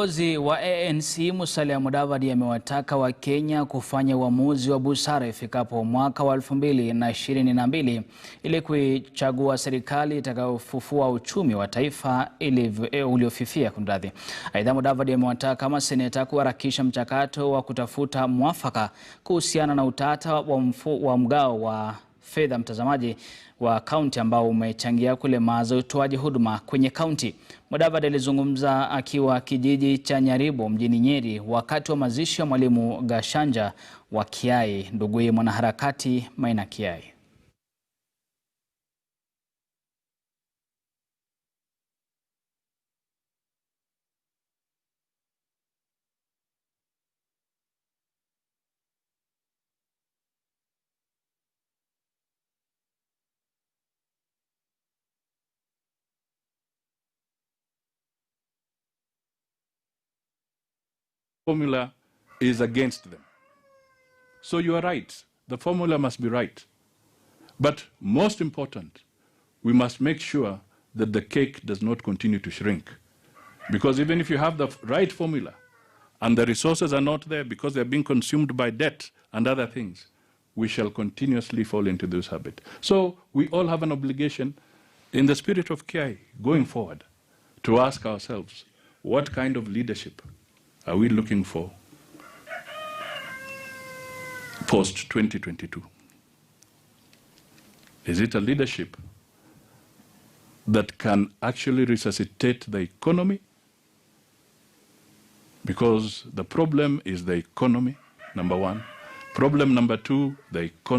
Kiongozi wa ANC Musalia Mudavadi amewataka wakenya kufanya uamuzi wa busara ifikapo mwaka wa 2022 ili kuichagua serikali itakayofufua uchumi wa taifa uliofifia kunradhi. Aidha, Mudavadi amewataka maseneta kuharakisha mchakato wa kutafuta mwafaka kuhusiana na utata wa mgao wa fedha mtazamaji wa kaunti ambao umechangia kulemaza utoaji huduma kwenye kaunti. Mudavadi alizungumza akiwa kijiji cha Nyaribo mjini Nyeri wakati wa mazishi ya Mwalimu Gashanja wa Kiai, nduguye mwanaharakati Maina Kiai. Formula is against them. So you are right. The formula must be right. But most important, we must make sure that the cake does not continue to shrink. Because even if you have the right formula and the resources are not there because they're being consumed by debt and other things, we shall continuously fall into this habit. So we all have an obligation in the spirit of Kiai going forward to ask ourselves, what kind of leadership are we looking for post-2022? Is it a leadership that can actually resuscitate the economy? Because the problem is the economy, number one. Problem number two, the economy.